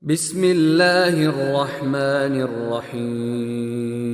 بسم الله الرحمن الرحيم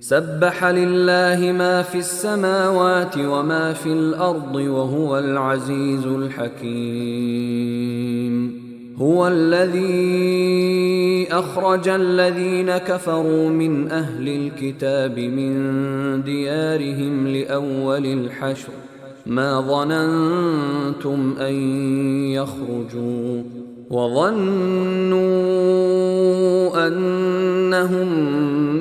سبح لله ما في السماوات وما في الأرض وهو العزيز الحكيم هو الذي أخرج الذين كفروا من أهل الكتاب من ديارهم لأول الحشر ما ظننتم أن يخرجوا وظنوا أنهم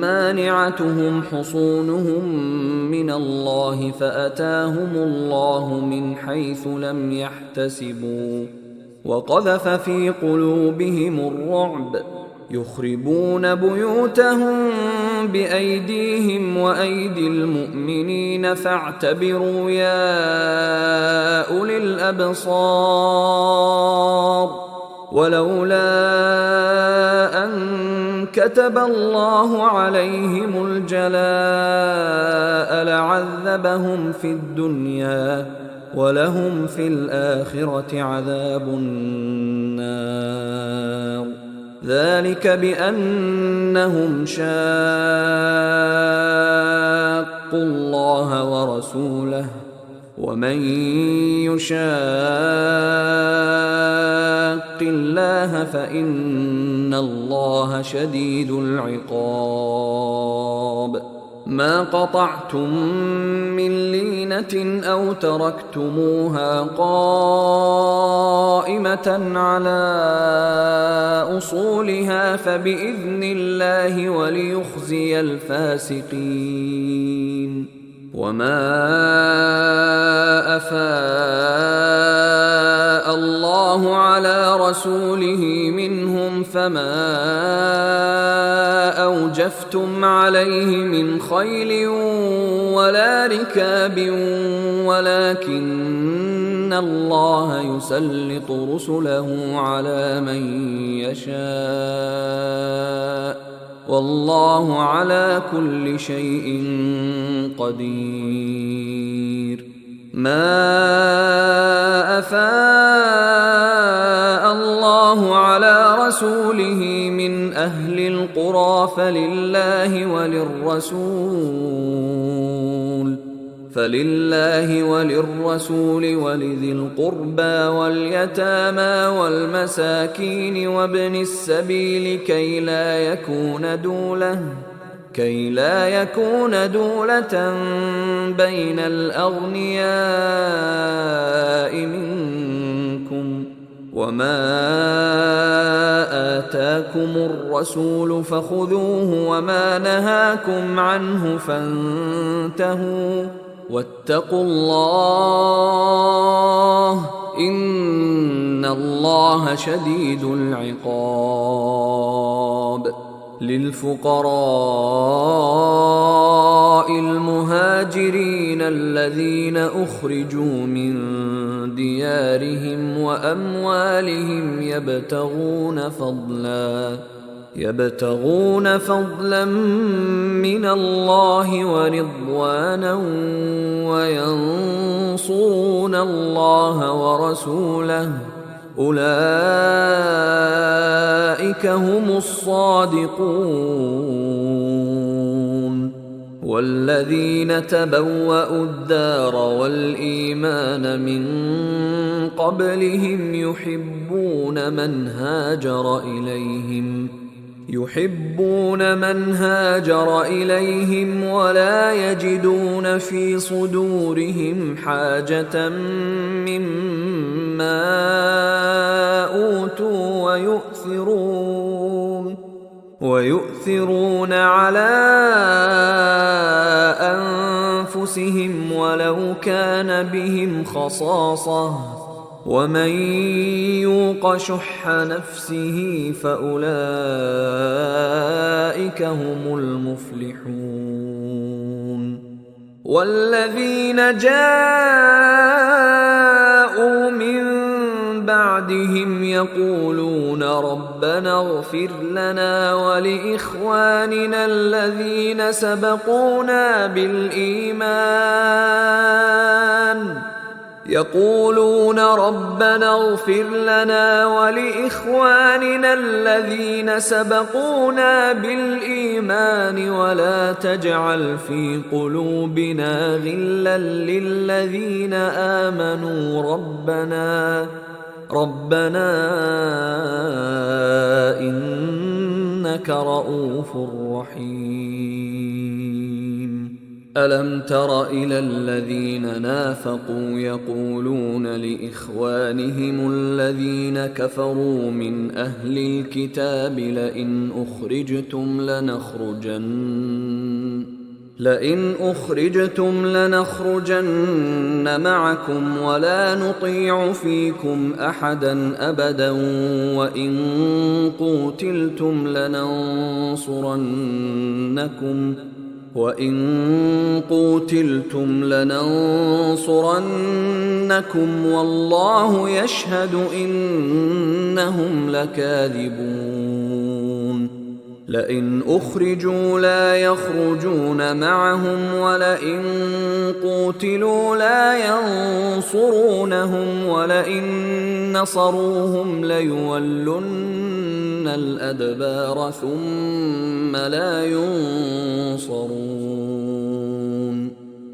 مانعتهم حصونهم من الله فأتاهم الله من حيث لم يحتسبوا وقذف في قلوبهم الرعب يخربون بيوتهم بأيديهم وأيدي المؤمنين فاعتبروا يا أولي الأبصار ولولا أن كتب الله عليهم الجلاء لعذبهم في الدنيا ولهم في الآخرة عذاب النار ذلك بأنهم شاقوا الله ورسوله ومن يشاق الله فإن الله شديد العقاب ما قطعتم من لينة أو تركتموها قائمة على أصولها فبإذن الله وليخزي الفاسقين وما أفاء الله على رسوله منهم فما أوجفتم عليه من خيل ولا ركاب ولكن الله يسلط رسله على من يشاء والله على كل شيء قدير ما أفاء الله على رسوله من أهل القرى فلله وللرسول ولذي القربى واليتامى والمساكين وابن السبيل كي لا يكون دولة بين الأغنياء منكم وما آتاكم الرسول فخذوه وما نهاكم عنه فانتهوا واتقوا الله إن الله شديد العقاب للفقراء المهاجرين الذين أخرجوا من ديارهم وأموالهم يبتغون فضلا من الله ورضوانا وينصرون الله ورسوله أولئك هم الصادقون والذين تبوأوا الدار والإيمان من قبلهم يحبون من هاجر إليهم ولا يجدون في صدورهم حاجة مما أوتوا ويؤثرون على أنفسهم ولو كان بهم خصاصة ومن يوق شح نفسه فأولئك هم المفلحون والذين جاءوا من بعدهم يقولون ربنا اغفر لنا ولإخواننا الذين سبقونا بالإيمان يقولون ربنا اغفر لنا ولإخواننا الذين سبقونا بالإيمان ولا تجعل في قلوبنا غلا للذين آمنوا ربنا إنك رؤوف رحيم. ألم تر إلى الذين نافقوا يقولون لإخوانهم الذين كفروا من أهل الكتاب لئن أخرجتم لنخرجن معكم ولا نطيع فيكم أحدا أبدا وإن قوتلتم لننصرنكم والله يشهد إنهم لكاذبون. لئن أخرجوا لا يخرجون معهم ولئن قوتلوا لا ينصرونهم ولئن نصروهم ليولن الأدبار ثم لا ينصرون.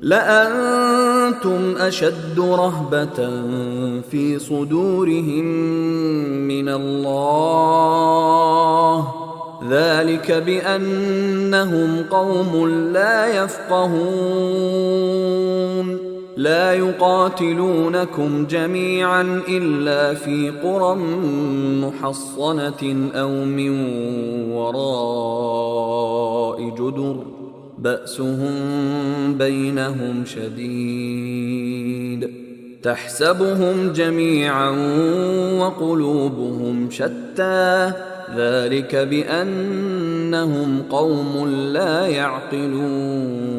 لأنتم أشد رهبة في صدورهم من الله ذلك بأنهم قوم لا يفقهون. لا يقاتلونكم جميعا إلا في قرى محصنة أو من وراء جدر بأسهم بينهم شديد تحسبهم جميعا وقلوبهم شتى ذلك بأنهم قوم لا يعقلون.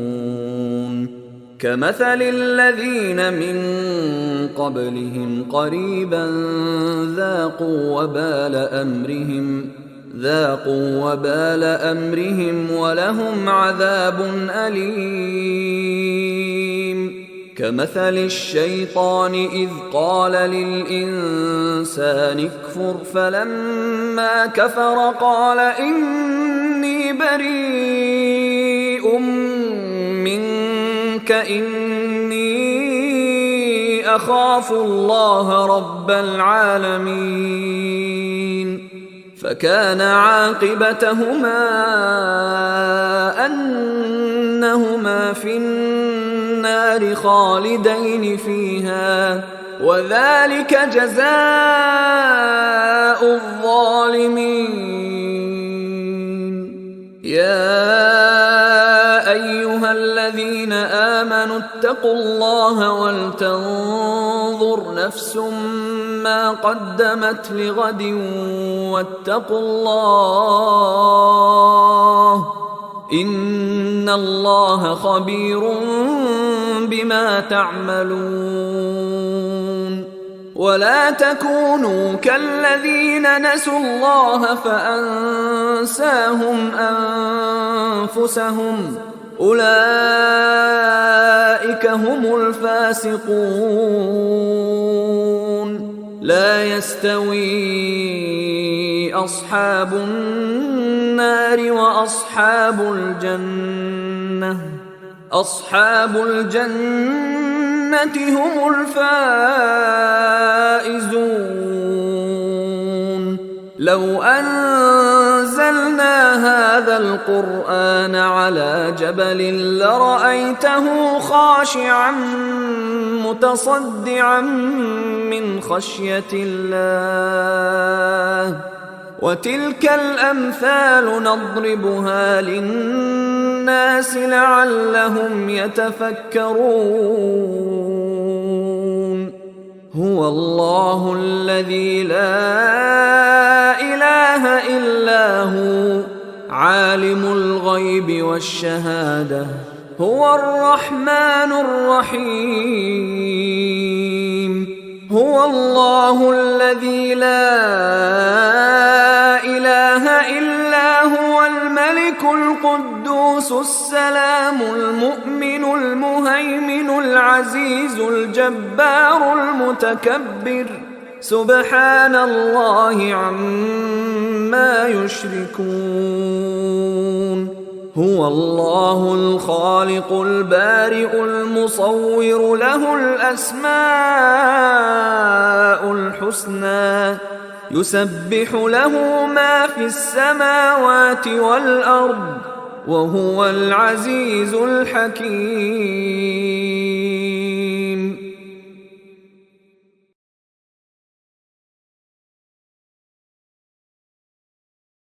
كمثل الذين من قبلهم قريبا ذاقوا وبال أمرهم ولهم عذاب أليم. كمثل الشيطان إذ قال للإنسان اكفر فلما كفر قال إني بريء منك إني أخاف الله رب العالمين. فكان عاقبتهما أنهما في النار خالدين فيها وذلك جزاء الظالمين. يا أيها الذين آمنوا اتقوا الله ولتنظر نفس ما قدمت لغد واتقوا الله إن الله خبير بما تعملون. ولا تكونوا كالذين نسوا الله فأنساهم أنفسهم أولئك هم الفاسقون. لا يستوي أصحاب النار وأصحاب الجنة هم الفائزون. لو أنزلنا هذا القرآن على جبل لرأيته خاشعا متصدعا من خشية الله. وتلك الأمثال نضربها للناس لعلهم يتفكرون. هو الله الذي لا إله إلا هو عالم الغيب والشهادة هو الرحمن الرحيم. هو الله الذي لا إله إلا هو الملك القدوس القدوس السلام المؤمن المهيمن العزيز الجبار المتكبر سبحان الله عما يشركون هو الله الخالق البارئ المصور له الأسماء الحسنى يسبح له ما في السماوات والأرض وهو العزيز الحكيم